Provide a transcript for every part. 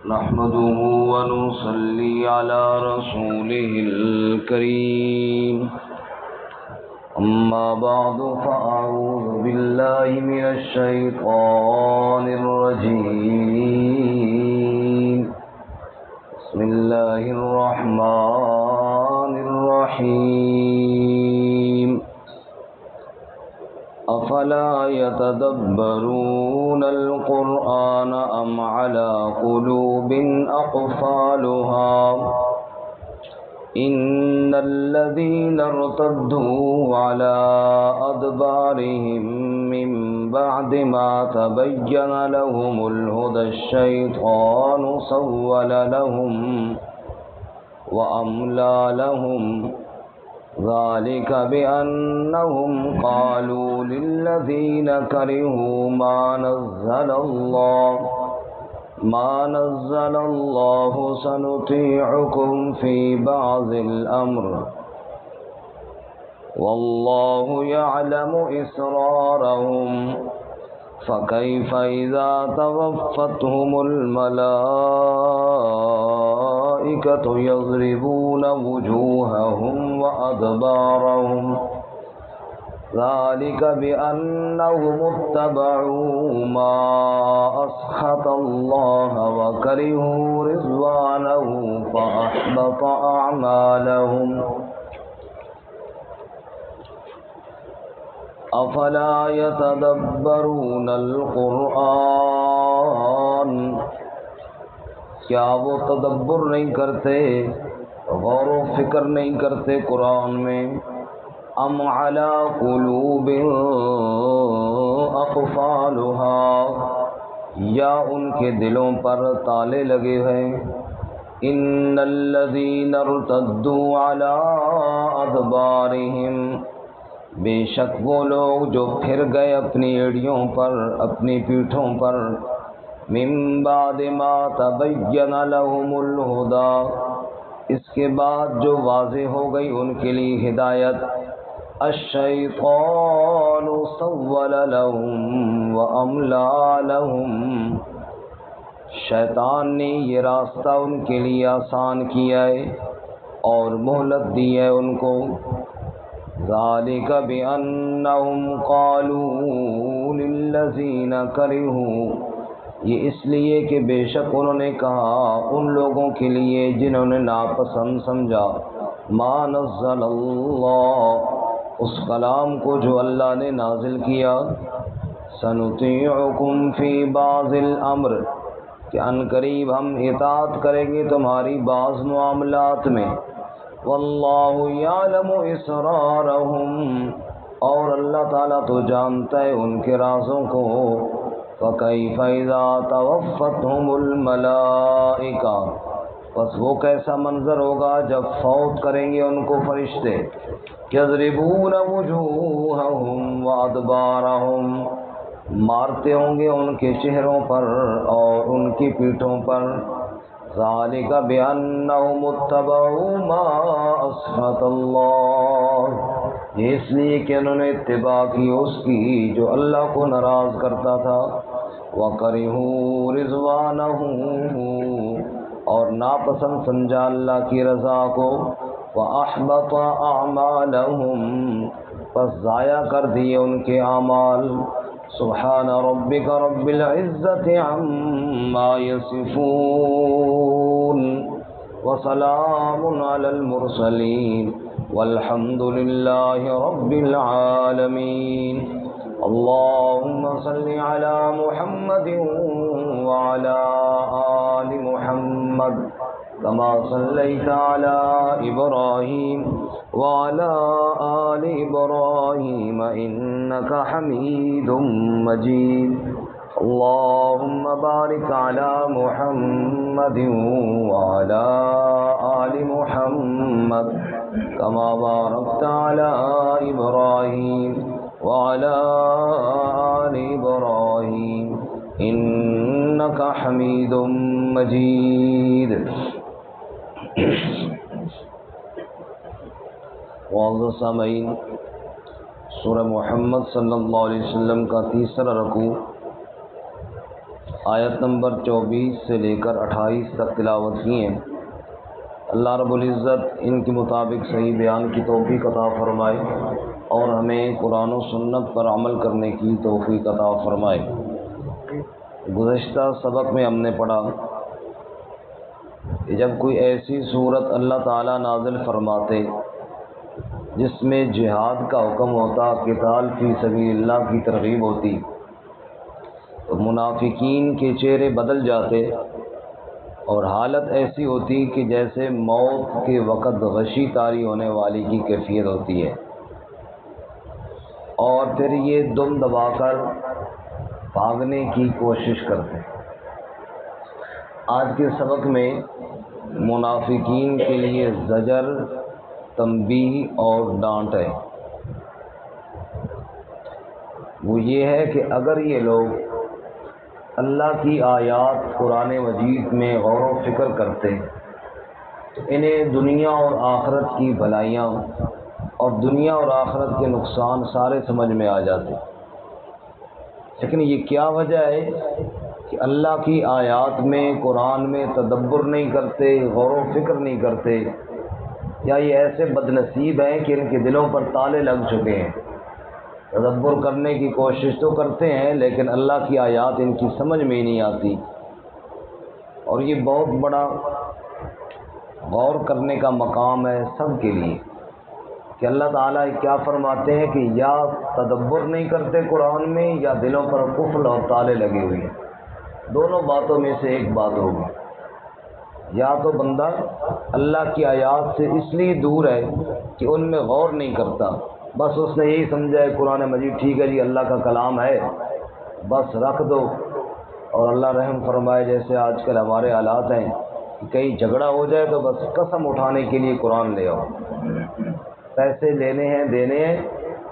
نحمده ونصلي على رسوله الكريم أما بعد فأعوذ بالله من الشيطان الرجيم بسم الله الرحمن الرحيم أفلا يتدبرون القرآن أم على قلوب أقفالها إن الذين ارتدوا على أدبارهم من بعد ما تبين لهم الهدى الشيطان سول لهم وأملى لهم ذلك بأنهم قالوا للذين كرهوا ما نزل الله سنطيعكم في بعض الأمر والله يعلم إسرارهم فكيف إذا توفتهم الملائكة يضربون وجوههم وأدبارهم ذلك بأنهم اتبعوا ما أسخط الله وكرهوا رضوانه فأحبط أعمالهم أفلا يتدبرون القرآن کیا وہ تدبر نہیں کرتے، غور و فکر نہیں کرتے قرآن میں؟ ام علی قلوب اقفالها، یا ان کے دلوں پر تالے لگے ہیں؟ ان الذین ارتدوا علی ادبارہم، بے شک وہ لوگ جو پھر گئے اپنی ایڑیوں پر، اپنی پیٹھوں پر، من بعد ما تبین لهم الہدی، اس کے بعد جو واضح ہو گئی ان کے لیے ہدایت، الشیطان سول لهم واملا لهم، شیطان نے یہ راستہ ان کے لیے آسان کیا ہے اور مہلت دی ہے ان کو، ذالک بأنہم قالوا للذین کرہوا، یہ اس لیے کہ بے شک انہوں نے کہا ان لوگوں کے لیے جنہوں نے ناپسند سمجھا، ما نزل اللہ، اس کلام کو جو اللہ نے نازل کیا، سنطیعکم فی بعض الامر، کہ ان قریب ہم اطاعت کریں گے تمہاری بعض معاملات میں، واللہ یعلم اسرارہم، اور اللہ تعالیٰ تو جانتا ہے ان کے رازوں کو، فَكَيْفَ إِذَا تَوَفَّتْهُمُ الْمَلَائِكَةُ، پس وہ کیسا منظر ہوگا جب فوت کریں گے ان کو فرشتے، يَضْرِبُونَ وُجُوهَهُمْ وَأَدْبَارَهُمْ، مارتے ہوں گے ان کے چہروں پر اور ان کی پیٹھوں پر، ذَلِكَ بِأَنَّهُمُ اتَّبَعُوا مَا أَسْخَطَ اللَّهُ، یہ اس لیے کہ انہوں نے اتباع کی اس کی جو اللہ کو ناراض کرتا تھا، وَكَرِهُوا رِضْوَانَهُ، اور ناپسند سمجھا اللہ کی رضا کو، وَأَحْبَطَ أَعْمَالَهُمْ، پس ضائع کر دیے ان کے اعمال، سبحان ربک رب العزت عما یصفون وسلام علی المرسلین والحمد للہ رب العالمین۔ اللہم صل علی محمد وعلی آل محمد كما صليت على إبراهيم وعلى آل إبراهيم إنك حميد مجيد۔ اللهم بارك على محمد وعلى آل محمد كما باركت على إبراهيم وعلى آل إبراهيم إنك حميد مجيد۔ معزز سامعین، سورہ محمد صلی اللہ علیہ وسلم کا تیسرا رکوع آیت نمبر 24 سے لے کر 28 تک تلاوت کی ہیں۔ اللہ رب العزت ان کے مطابق صحیح بیان کی توفیق عطا فرمائے اور ہمیں قرآن و سنت پر عمل کرنے کی توفیق عطا فرمائے۔ گزشتہ سبق میں ہم نے پڑھا کہ جب کوئی ایسی صورت اللہ تعالیٰ نازل فرماتے جس میں جہاد کا حکم ہوتا، قتال فی سبیل اللہ کی ترغیب ہوتی، تو منافقین کے چہرے بدل جاتے اور حالت ایسی ہوتی کہ جیسے موت کے وقت غشی طاری ہونے والی کی کیفیت ہوتی ہے، اور پھر یہ دم دبا کر بھاگنے کی کوشش کرتے۔ آج کے سبق میں منافقین کے لیے زجر، تنبیہ اور ڈانٹ ہے۔ وہ یہ ہے کہ اگر یہ لوگ اللہ کی آیات قرآن مجید میں غور و فکر کرتے تو انہیں دنیا اور آخرت کی بھلائیاں اور دنیا اور آخرت کے نقصان سارے سمجھ میں آ جاتے، لیکن یہ کیا وجہ ہے کہ اللہ کی آیات میں قرآن میں تدبر نہیں کرتے، غور و فکر نہیں کرتے، یا یہ ایسے بد نصیب ہیں کہ ان کے دلوں پر تالے لگ چکے ہیں، تدبر کرنے کی کوشش تو کرتے ہیں لیکن اللہ کی آیات ان کی سمجھ میں ہی نہیں آتی۔ اور یہ بہت بڑا غور کرنے کا مقام ہے سب کے لیے کہ اللہ تعالیٰ کیا فرماتے ہیں کہ یا تدبر نہیں کرتے قرآن میں یا دلوں پر قفل اور تالے لگے ہوئے ہیں۔ دونوں باتوں میں سے ایک بات ہوگی، یا تو بندہ اللہ کی آیات سے اس لیے دور ہے کہ ان میں غور نہیں کرتا، بس اس نے یہی سمجھا ہے قرآن مجید ٹھیک ہے جی اللہ کا کلام ہے، بس رکھ دو، اور اللہ رحم فرمائے جیسے آج کل ہمارے حالات ہیں کہ کہیں جھگڑا ہو جائے تو بس قسم اٹھانے کے لیے قرآن لے آؤ، پیسے لینے ہیں دینے ہیں،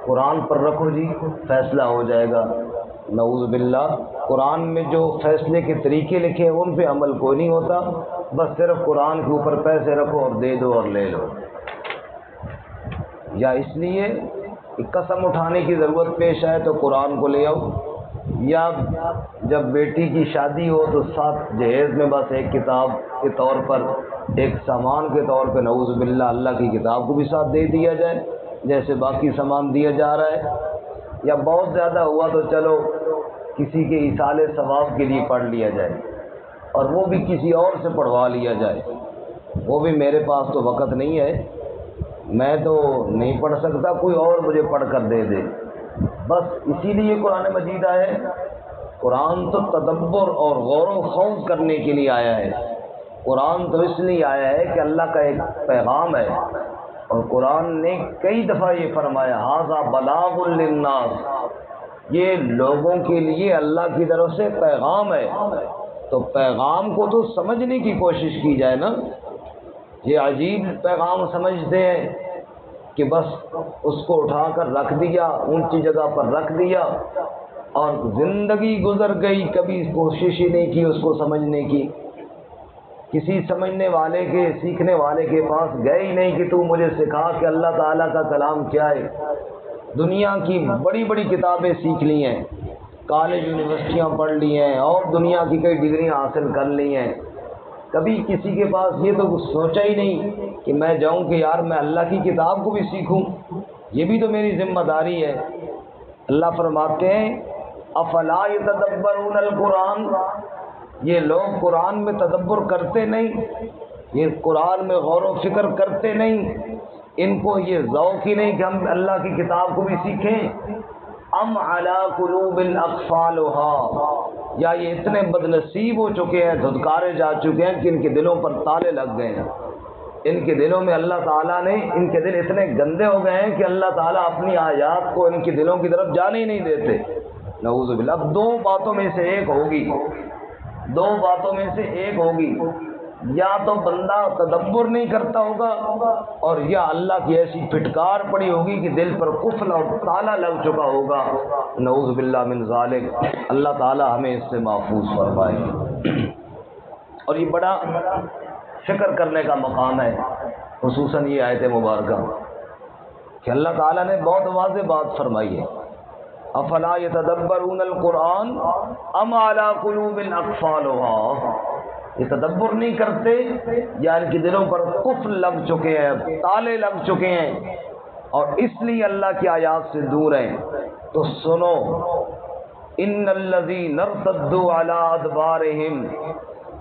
قرآن پر رکھو جی فیصلہ ہو جائے گا۔ نعوذ باللہ، قرآن میں جو فیصلے کے طریقے لکھے ہیں ان پہ عمل کوئی نہیں ہوتا، بس صرف قرآن کے اوپر پیسے رکھو اور دے دو اور لے لو، یا اس لیے کہ قسم اٹھانے کی ضرورت پیش آئے تو قرآن کو لے آؤ، یا جب بیٹی کی شادی ہو تو ساتھ جہیز میں بس ایک کتاب کے طور پر، ایک سامان کے طور پہ نعوذ باللہ اللہ کی کتاب کو بھی ساتھ دے دیا جائے جیسے باقی سامان دیا جا رہا ہے، یا بہت زیادہ ہوا تو چلو کسی کے ایصال ثواب کے لیے پڑھ لیا جائے اور وہ بھی کسی اور سے پڑھوا لیا جائے، وہ بھی میرے پاس تو وقت نہیں ہے، میں تو نہیں پڑھ سکتا، کوئی اور مجھے پڑھ کر دے دے، بس اسی لیے قرآن مجید آیا ہے۔ قرآن تو تدبر اور غور و خوض کرنے کے لیے آیا ہے، قرآن تو اس لیے آیا ہے کہ اللہ کا ایک پیغام ہے، اور قرآن نے کئی دفعہ یہ فرمایا ھذا بلاغ للناس، یہ لوگوں کے لیے اللہ کی طرف سے پیغام ہے، تو پیغام کو تو سمجھنے کی کوشش کی جائے نا۔ یہ عجیب پیغام سمجھتے ہیں کہ بس اس کو اٹھا کر رکھ دیا، اونچی جگہ پر رکھ دیا اور زندگی گزر گئی، کبھی کوشش ہی نہیں کی اس کو سمجھنے کی، کسی سمجھنے والے کے سیکھنے والے کے پاس گئے ہی نہیں کہ تو مجھے سکھا کہ اللہ تعالیٰ کا کلام کیا ہے۔ دنیا کی بڑی بڑی کتابیں سیکھ لی ہیں، کالج یونیورسٹیاں پڑھ لی ہیں اور دنیا کی کئی ڈگریاں حاصل کر لی ہیں، کبھی کسی کے پاس یہ تو سوچا ہی نہیں کہ میں جاؤں کہ یار میں اللہ کی کتاب کو بھی سیکھوں، یہ بھی تو میری ذمہ داری ہے۔ اللہ فرماتے ہیں افلا یتدبرون القرآن، یہ لوگ قرآن میں تدبر کرتے نہیں، یہ قرآن میں غور و فکر کرتے نہیں، ان کو یہ ذوق ہی نہیں کہ ہم اللہ کی کتاب کو بھی سیکھیں۔ ام علی قلوب اقفالها، یا یہ اتنے بد نصیب ہو چکے ہیں، دھتکارے جا چکے ہیں کہ ان کے دلوں پر تالے لگ گئے ہیں، ان کے دلوں میں اللہ تعالیٰ نے، ان کے دل اتنے گندے ہو گئے ہیں کہ اللہ تعالیٰ اپنی آیات کو ان کے دلوں کی طرف جانے ہی نہیں دیتے۔ نعوذ باللہ۔ اب دو باتوں میں سے ایک ہوگی، دو باتوں میں سے ایک ہوگی، یا تو بندہ تدبر نہیں کرتا ہوگا اور یا اللہ کی ایسی پھٹکار پڑی ہوگی کہ دل پر قفل اور تالا لگ چکا ہوگا، نعوذ باللہ من ذالک۔ اللہ تعالی ہمیں اس سے محفوظ فرمائے۔ اور یہ بڑا فکر کرنے کا مقام ہے، خصوصاً یہ آیت مبارکہ کہ اللہ تعالیٰ نے بہت واضح بات فرمائی ہے افلا یتدبرون القرآن ام علی قلوب اقفالها، یہ تدبر نہیں کرتے یا ان کے دلوں پر قفل لگ چکے ہیں، تالے لگ چکے ہیں اور اس لیے اللہ کی آیات سے دور ہیں؟ تو سنو، ان الذین ارتدوا علی ادبارہم،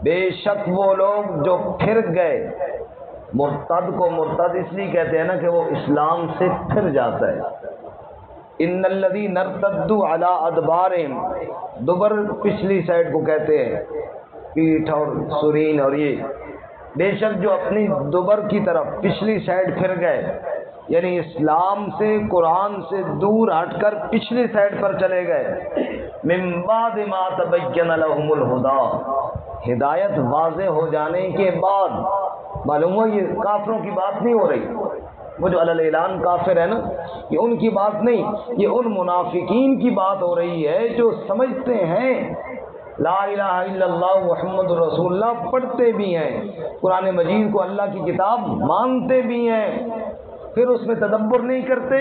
بے شک وہ لوگ جو پھر گئے، مرتد کو مرتد اس لیے کہتے ہیں نا کہ وہ اسلام سے پھر جاتا ہے، ان الذین ارتدوا علی ادبارہم، دبر پچھلی سائڈ کو کہتے ہیں، پیٹھ اور سرین، اور یہ بے شک جو اپنی دبر کی طرف پچھلی سائڈ پھر گئے، یعنی اسلام سے قرآن سے دور ہٹ کر پچھلی سائڈ پر چلے گئے، من بعد ما تبین لهم الہدی، ہدایت واضح ہو جانے کے بعد۔ معلوم ہوا یہ کافروں کی بات نہیں ہو رہی، وہ جو علی اعلان کافر ہے نا، یہ ان کی بات نہیں، یہ ان منافقین کی بات ہو رہی ہے جو سمجھتے ہیں لا الہ الا اللہ محمد رسول اللہ، پڑھتے بھی ہیں قرآن مجید کو اللہ کی کتاب مانتے بھی ہیں، پھر اس میں تدبر نہیں کرتے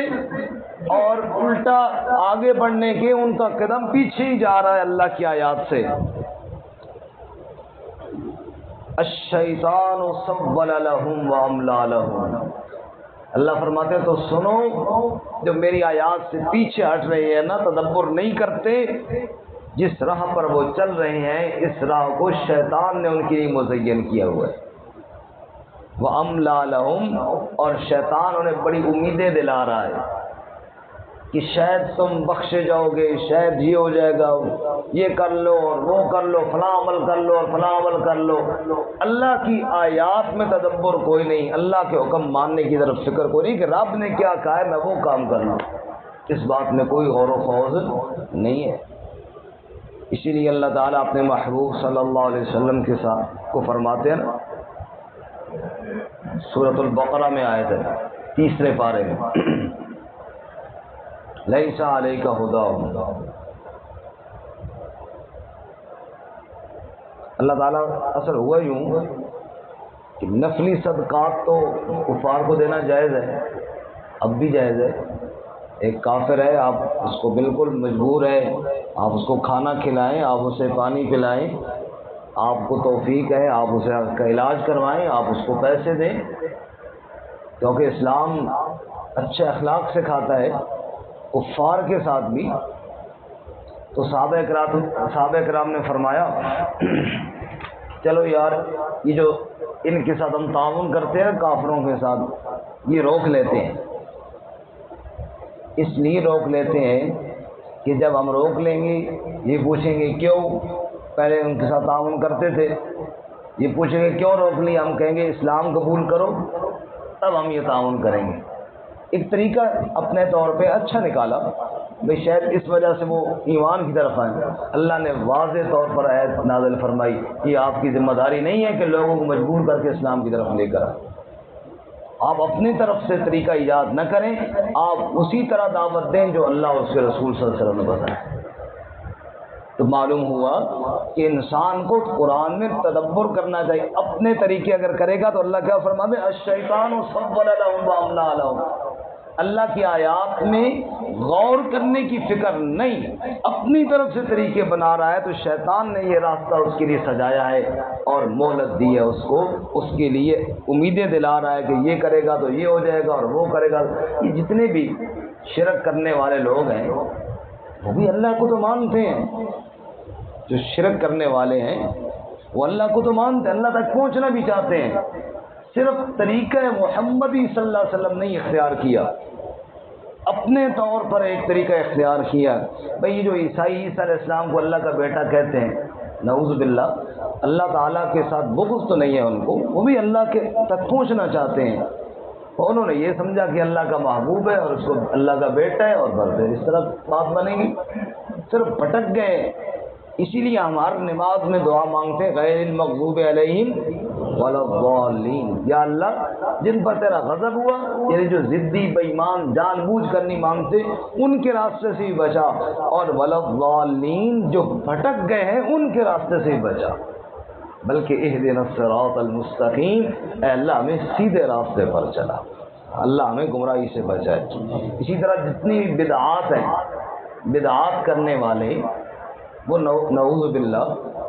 اور الٹا آگے بڑھنے کے ان کا قدم پیچھے ہی جا رہا ہے اللہ کی آیات سے۔ الشیطان سول لهم واملا لهم، اللہ فرماتے ہیں تو سنو، جو میری آیات سے پیچھے ہٹ رہے ہیں نا، تدبر نہیں کرتے، جس راہ پر وہ چل رہے ہیں اس راہ کو شیطان نے ان کے لیے مزین کیا ہوا ہے، وَأَمْلَى لَهُمْ، اور شیطان انہیں بڑی امیدیں دلا رہا ہے کہ شاید تم بخشے جاؤ گے، شاید یہ ہو جائے گا، یہ کر لو اور وہ کر لو، فلاں عمل کر لو اور فلاں عمل کر لو۔ اللہ کی آیات میں تدبر کوئی نہیں، اللہ کے حکم ماننے کی طرف فکر کوئی نہیں کہ رب نے کیا کہا ہے میں وہ کام کر لوں، اس بات میں کوئی غور و خوض نہیں ہے۔ اسی لیے اللہ تعالیٰ اپنے محبوب صلی اللہ علیہ وسلم کے ساتھ کو فرماتے ہیں نا، سورۃ البقرہ میں آیت ہے 3 پارے میں، لیس علیک ھداھم، اللہ تعالیٰ اصل ہوا یوں کہ نفلی صدقات تو کفار کو دینا جائز ہے، اب بھی جائز ہے۔ ایک کافر ہے، آپ اس کو بالکل مجبور ہے، آپ اس کو کھانا کھلائیں، آپ اسے پانی پلائیں، آپ کو توفیق ہے آپ اسے کا علاج کروائیں، آپ اس کو پیسے دیں، کیونکہ اسلام اچھے اخلاق سکھاتا ہے کفار کے ساتھ بھی۔ تو صحابہ کرام نے فرمایا چلو یار، یہ جو ان کے ساتھ ہم تعاون کرتے ہیں کافروں کے ساتھ، یہ روک لیتے ہیں، اس لیے روک لیتے ہیں کہ جب ہم روک لیں گے یہ پوچھیں گے کیوں، پہلے ان کے ساتھ تعاون کرتے تھے، یہ پوچھیں گے کیوں روک لیا، ہم کہیں گے اسلام قبول کرو تب ہم یہ تعاون کریں گے۔ ایک طریقہ اپنے طور پہ اچھا نکالا، بھئی شاید اس وجہ سے وہ ایمان کی طرف آئیں۔ اللہ نے واضح طور پر آیت نازل فرمائی کہ آپ کی ذمہ داری نہیں ہے کہ لوگوں کو مجبور کر کے اسلام کی طرف لے کر آئیں، آپ اپنی طرف سے طریقہ ایجاد نہ کریں، آپ اسی طرح دعوت دیں جو اللہ اور اس کے رسول صلی اللہ علیہ وسلم نے بتایا۔ تو معلوم ہوا کہ انسان کو قرآن میں تدبر کرنا چاہیے، اپنے طریقے اگر کرے گا تو اللہ کیا فرماتے ہیں، الشیطان سول لهم واملا لهم، اللہ کی آیات میں غور کرنے کی فکر نہیں، اپنی طرف سے طریقے بنا رہا ہے، تو شیطان نے یہ راستہ اس کے لیے سجایا ہے اور مہلت دی ہے اس کو، اس کے لیے امیدیں دلا رہا ہے کہ یہ کرے گا تو یہ ہو جائے گا اور وہ کرے گا۔ یہ جتنے بھی شرک کرنے والے لوگ ہیں وہ بھی اللہ کو تو مانتے ہیں، جو شرک کرنے والے ہیں وہ اللہ کو تو مانتے ہیں، اللہ تک پہنچنا بھی چاہتے ہیں، صرف طریقہ محمدی صلی اللہ علیہ وسلم نے اختیار کیا، اپنے طور پر ایک طریقہ اختیار کیا۔ بھئی یہ جو عیسائی عیسیٰ علیہ السلام کو اللہ کا بیٹا کہتے ہیں، نعوذ باللہ، اللہ تعالیٰ کے ساتھ بغض تو نہیں ہے ان کو، وہ بھی اللہ کے تک پہنچنا چاہتے ہیں، اور انہوں نے یہ سمجھا کہ اللہ کا محبوب ہے اور اس کو اللہ کا بیٹا ہے، اور بس اس طرح بات بنے گی، صرف بھٹک گئے۔ اسی لیے ہمارے نماز میں دعا مانگتے ہیں غیر المغضوب علیہم ولا الضالین، یا اللہ جن پر تیرا غضب ہوا، یعنی جو ضدی بے ایمان جان بوجھ کر نہیں مانگتے ان کے راستے سے بھی بچا، اور ولا الضالین جو بھٹک گئے ہیں ان کے راستے سے بھی بچا، بلکہ اہدنا الصراط المستقیم، اے اللہ ہمیں سیدھے راستے پر چلا، اللہ ہمیں گمراہی سے بچائے۔ اسی طرح جتنی بدعات ہیں بدعات کرنے والے وہ نعوذ باللہ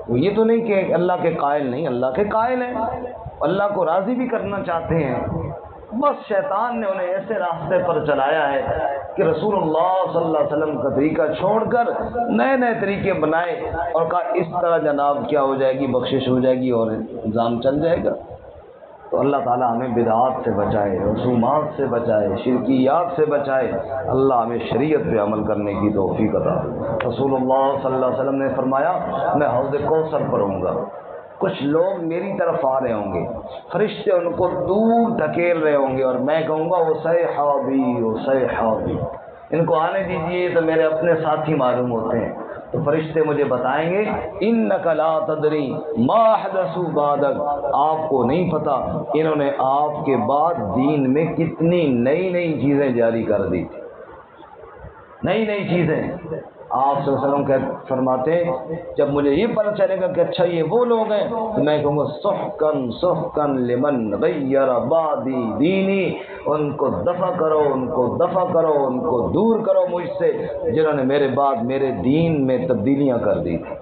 وہ یہ تو نہیں کہ اللہ کے قائل نہیں، اللہ کے قائل ہیں، اللہ کو راضی بھی کرنا چاہتے ہیں، بس شیطان نے انہیں ایسے راستے پر چلایا ہے کہ رسول اللہ صلی اللہ علیہ وسلم کا طریقہ چھوڑ کر نئے نئے طریقے بنائے اور کہا اس طرح جناب کیا ہو جائے گی، بخشش ہو جائے گی اور انتظام چل جائے گا۔ تو اللہ تعالیٰ ہمیں بدعات سے بچائے، رسومات سے بچائے، شرکیات سے بچائے، اللہ ہمیں شریعت پہ عمل کرنے کی توفیق عطا۔ رسول اللہ صلی اللہ علیہ وسلم نے فرمایا میں حوض کوثر پر ہوں گا، کچھ لوگ میری طرف آ رہے ہوں گے، فرشتے ان کو دور دھکیل رہے ہوں گے اور میں کہوں گا صحابی صحابی، ان کو آنے دیجئے، تو میرے اپنے ساتھی معلوم ہوتے ہیں۔ تو فرشتے مجھے بتائیں گے انک لا تدری ما حدثوا بعدک، آپ کو نہیں پتہ انہوں نے آپ کے بعد دین میں کتنی نئی نئی چیزیں جاری کر دی تھی، نئی نئی چیزیں۔ آپ صلی اللہ علیہ وسلم فرماتے ہیں جب مجھے یہ پتہ چلے گا کہ اچھا یہ وہ لوگ ہیں تو میں کہوں گا سحقن سحقن لمن غیر بعدی دینی، ان کو دفع کرو، ان کو دفع کرو، ان کو دور کرو مجھ سے جنہوں نے میرے بعد میرے دین میں تبدیلیاں کر دی تھی۔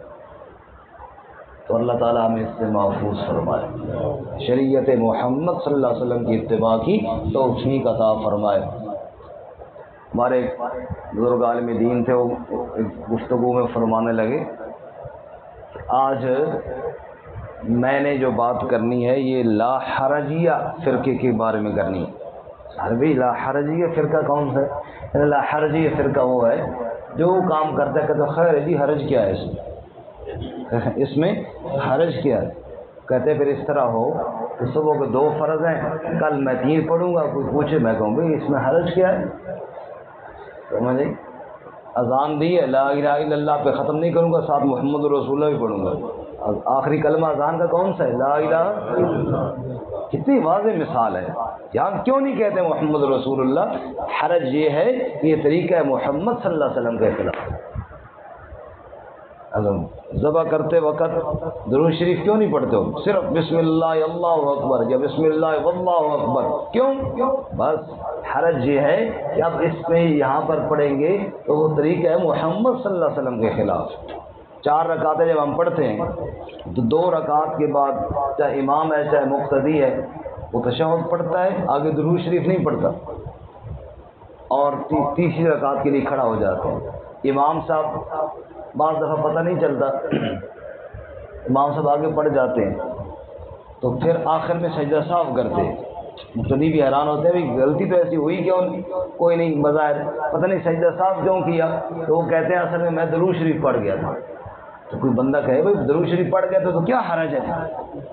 تو اللہ تعالیٰ ہمیں اس سے محفوظ فرمائے، شریعت محمد صلی اللہ علیہ وسلم کی اتباع کی توفیق عطا فرمائے۔ ہمارے ایک بزرگ عالم دین تھے، وہ گفتگو میں فرمانے لگے آج میں نے جو بات کرنی ہے یہ لا حرجیہ فرقے کے بارے میں کرنی ہے۔ عربی لا حرجیہ فرقہ کون سا ہے؟ لا حرجیہ فرقہ وہ ہے جو کام کرتا ہے کہتے خیر جی حرج کیا ہے اس میں حرج کیا ہے؟ کہتے پھر اس طرح ہو کہ صبح کے 2 فرض ہیں، کل میں 3 پڑھوں گا، کوئی پوچھے میں کہوں بھائی اس میں حرج کیا ہے؟ سمجھے؟ اذان دی ہے، لا الہ الا اللہ پہ ختم نہیں کروں گا، ساتھ محمد رسول اللہ بھی پڑھوں گا۔ آخری کلمہ اذان کا کون سا ہے؟ لا الہ الا اللہ۔ کتنی واضح مثال ہے، یہاں کیوں نہیں کہتے محمد رسول اللہ؟ حرج یہ ہے کہ یہ طریقہ ہے محمد صلی اللہ علیہ وسلم کے خلاف۔ ذبح کرتے وقت درود شریف کیوں نہیں پڑھتے ہو؟ صرف بسم اللہ اللہ اکبر یا بسم اللہ واللہ اکبر، کیوں؟ بس حرج یہ ہے کہ اب اس میں یہاں پر پڑھیں گے تو وہ طریقہ ہے محمد صلی اللہ علیہ وسلم کے خلاف۔ 4 رکعتیں جب ہم پڑھتے ہیں تو 2 رکعت کے بعد چاہے امام ہے چاہے مقتدی ہے وہ تشہد پڑھتا ہے، آگے درود شریف نہیں پڑھتا، اور تیسری رکعت کے لیے کھڑا ہو جاتے ہیں۔ امام صاحب بعض دفعہ پتہ نہیں چلتا، امام صاحب آگے پڑھ جاتے ہیں تو پھر آخر میں سجدہ صاف کرتے ہیں، مقتدی بھی حیران ہوتے ہیں بھی غلطی تو ایسی ہوئی کیوں؟ کوئی نہیں، بظاہر پتہ نہیں سجدہ صاف کیوں کیا، تو وہ کہتے ہیں اصل میں درود شریف پڑھ گیا تھا۔ تو کوئی بندہ کہے بھائی درود شریف پڑھ گیا تو کیا حرج ہے؟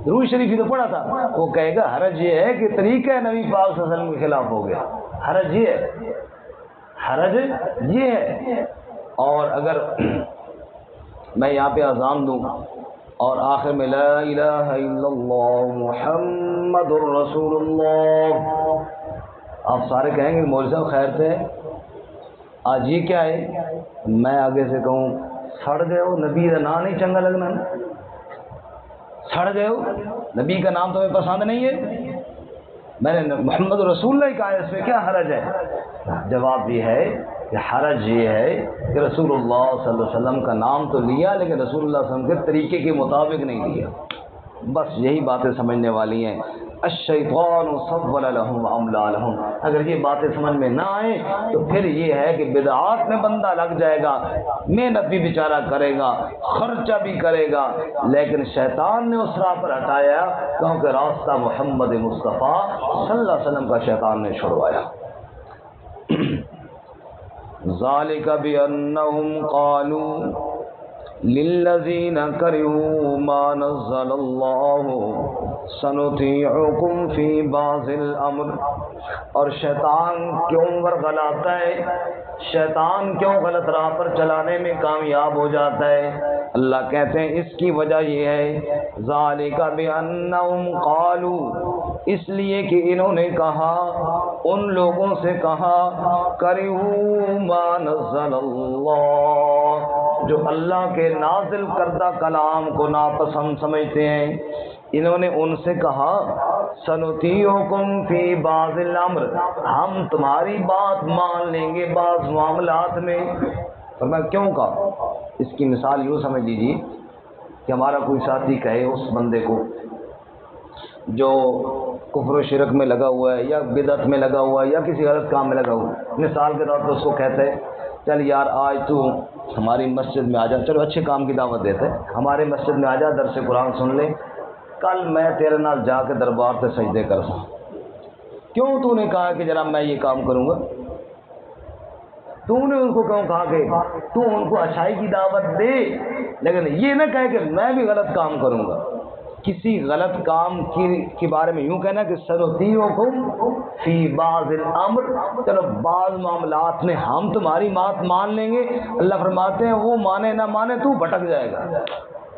درود شریف ہی تو پڑھا تھا۔ وہ کہے گا حرج یہ ہے کہ طریقہ نبی پاک صلی اللہ علیہ وسلم کے خلاف ہو گیا، حرج یہ ہے، حرج یہ ہے۔ اور اگر میں یہاں پہ اذان دوں اور آخر میں لا الہ الا اللہ محمد الرسول اللہ، آپ سارے کہیں گے مولوی صاحب خیر سے آج یہ کیا ہے؟ میں آگے سے کہوں سڑ گئے ہو، نبی کا نام نہیں چنگا لگنا، سڑ گئے ہو، نبی کا نام تمہیں پسند نہیں ہے، میں نے محمد رسول اللہ کہا ہے، اس میں کیا حرج ہے؟ جواب یہ ہے کہ حرج یہ ہے کہ رسول اللہ صلی اللہ علیہ وسلم کا نام تو لیا لیکن رسول اللہ صلی اللہ علیہ وسلم کے طریقے کے مطابق نہیں لیا۔ بس یہی باتیں سمجھنے والی ہیں۔ الشیطان سول لهم واملا لهم، اگر یہ باتیں سمجھ میں نہ آئیں تو پھر یہ ہے کہ بدعات میں بندہ لگ جائے گا، محنت بھی بیچارہ کرے گا، خرچہ بھی کرے گا، لیکن شیطان نے اس راہ پر ہٹایا کیونکہ راستہ محمد مصطفیٰ صلی اللہ علیہ وسلم کا شیطان نے چھڑوایا۔ ذالک بأنہم قالوا للذین کرہوا ما نزل اللہ سنطیعکم فی بعض الامر، اور شیطان کیوں ورغلاتا ہے، شیطان کیوں غلط راہ پر چلانے میں کامیاب ہو جاتا ہے؟ اللہ کہتے ہیں اس کی وجہ یہ ہے ذالک بأنہم قالوا، اس لیے کہ انہوں نے کہا، ان لوگوں سے کہا، کرہوا ما نزل اللہ، جو اللہ کے نازل کردہ کلام کو ناپسند سمجھتے ہیں، انہوں نے ان سے کہا سنطیعکم فی بعض الامر، ہم تمہاری بات مان لیں گے بعض معاملات میں۔ فرمایا کیوں کہا؟ اس کی مثال یوں سمجھ لیجیے کہ ہمارا کوئی ساتھی کہے اس بندے کو جو کفر و شرک میں لگا ہوا ہے یا بدعت میں لگا ہوا ہے یا کسی غلط کام میں لگا ہوا ہے، مثال کے طور پر اس کو کہتے ہیں چل یار آج تو ہماری مسجد میں آ جا، چلو اچھے کام کی دعوت دیتے ہیں، ہمارے مسجد میں آ جا، درس قرآن سن لے، کل میں تیرے نال جا کے دربار پہ سجدے کر سا۔ کیوں تو نے کہا کہ جناب میں یہ کام کروں گا؟ تو نے ان کو کیوں کہا کہ تو ان کو اچھائی کی دعوت دے، لیکن یہ نہ کہے کہ میں بھی غلط کام کروں گا۔ کسی غلط کام کے بارے میں یوں کہنا کہ سنطیعکم فی بعض الامر، چلو بعض معاملات میں ہم تمہاری بات مان لیں گے۔ اللہ فرماتے ہیں وہ مانے نہ مانے تو بھٹک جائے گا۔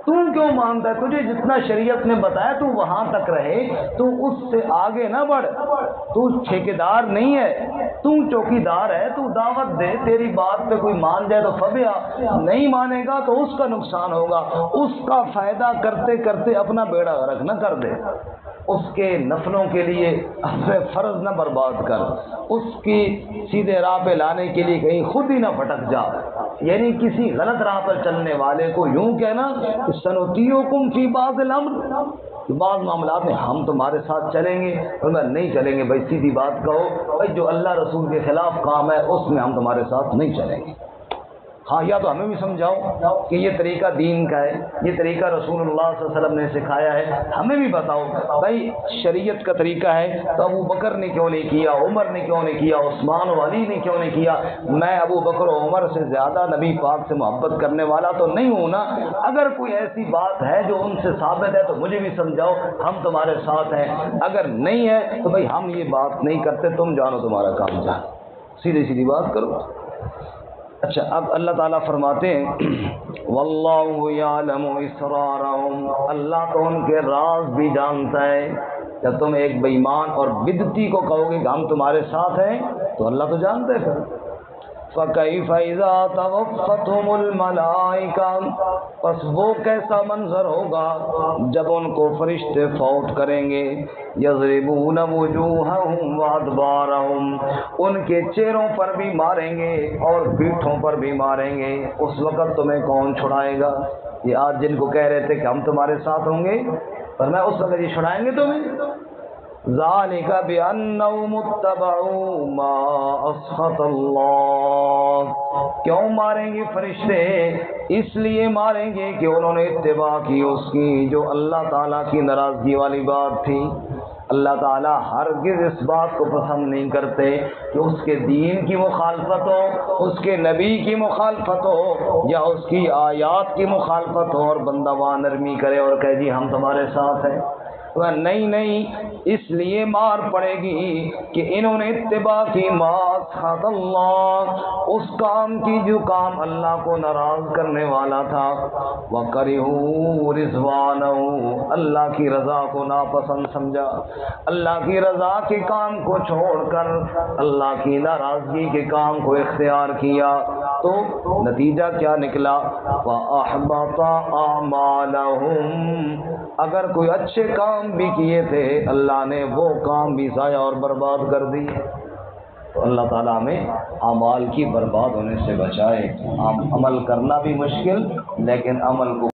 تو کیوں مانتا ہے؟ تجھے جتنا شریعت نے بتایا تو وہاں تک رہے، تو اس سے آگے نہ بڑھ۔ تو ٹھیکیدار نہیں ہے، تو چوکیدار ہے، تو دعوت دے، تیری بات پہ کوئی مان جائے تو فبیا، نہیں مانے گا تو اس کا نقصان ہوگا، اس کا فائدہ کرتے کرتے اپنا بیڑا غرق نہ کر دے، اس کے نفلوں کے لیے اپنے فرض نہ برباد کر، اس کی سیدھے راہ پہ لانے کے لیے کہیں خود ہی نہ بھٹک جا۔ یعنی کسی غلط راہ پر چلنے والے کو یوں کہنا کہ سنطیعکم فی بعض الامر، بعض معاملات میں ہم تمہارے ساتھ چلیں گے، اور میں نہیں چلیں گے۔ بھائی سیدھی بات کہو، بھائی جو اللہ رسول کے خلاف کام ہے اس میں ہم تمہارے ساتھ نہیں چلیں گے۔ ہاں یا تو ہمیں بھی سمجھاؤ کہ یہ طریقہ دین کا ہے، یہ طریقہ رسول اللہ صلی اللہ علیہ وسلم نے سکھایا ہے، ہمیں بھی بتاؤ بھائی شریعت کا طریقہ ہے تو ابو بکر نے کیوں نہیں کیا، عمر نے کیوں نہیں کیا، عثمان و علی نے کیوں نہیں کیا؟ میں ابو بکر و عمر سے زیادہ نبی پاک سے محبت کرنے والا تو نہیں ہوں نا؟ اگر کوئی ایسی بات ہے جو ان سے ثابت ہے تو مجھے بھی سمجھاؤ، ہم تمہارے ساتھ ہیں۔ اگر نہیں ہے تو بھائی ہم یہ بات نہیں کرتے، تم جانو تمہارا کام جان، سیدھی سیدھی بات کرو۔ اچھا اب اللہ تعالیٰ فرماتے ہیں واللہ یعلم اسرارہم، اللہ تو ان کے راز بھی جانتا ہے۔ جب تم ایک بے ایمان اور بدعتی کو کہو گے کہ ہم تمہارے ساتھ ہیں تو اللہ تو جانتا ہے۔ پھر فَكَيْفَ إِذَا تَوَفَّتْهُمُ الْمَلَائِكَةُ، پس وہ کیسا منظر ہوگا جب ان کو فرشتے فوت کریں گے، يَضْرِبُونَ وُجُوهَهُمْ وَأَدْبَارَهُمْ، ان کے چہروں پر بھی ماریں گے اور پیٹھوں پر بھی ماریں گے۔ اس وقت تمہیں کون چھڑائے گا؟ یہ آج جن کو کہہ رہے تھے کہ ہم تمہارے ساتھ ہوں گے، پر میں اس وقت یہ چھڑائیں گے تمہیں؟ ذالک بأنہم اتبعوا ما اسخط اللہ، کیوں ماریں گے فرشتے؟ اس لیے ماریں گے کہ انہوں نے اتباع کی اس کی جو اللہ تعالیٰ کی ناراضگی والی بات تھی۔ اللہ تعالیٰ ہرگز اس بات کو پسند نہیں کرتے کہ اس کے دین کی مخالفت ہو، اس کے نبی کی مخالفت ہو یا اس کی آیات کی مخالفت ہو اور بندہ وہاں نرمی کرے اور کہے جی ہم تمہارے ساتھ ہیں۔ نہیں، اس لیے مار پڑے گی کہ انہوں نے اتباع کی ما اسخط اللہ، اس کام کی جو کام اللہ کو ناراض کرنے والا تھا، وَكَرِهُوا رِضْوَانَهُ، اللہ کی رضا کو ناپسند سمجھا، اللہ کی رضا کے کام کو چھوڑ کر اللہ کی ناراضگی کے کام کو اختیار کیا، تو نتیجہ کیا نکلا؟ وَأَحْبَطَ أَعْمَالَهُمْ، اگر کوئی اچھے کام بھی کیے تھے اللہ نے وہ کام بھی ضائع اور برباد کر دی۔ تو اللہ تعالیٰ ہمیں اعمال کی برباد ہونے سے بچائے۔ عمل کرنا بھی مشکل، لیکن عمل کو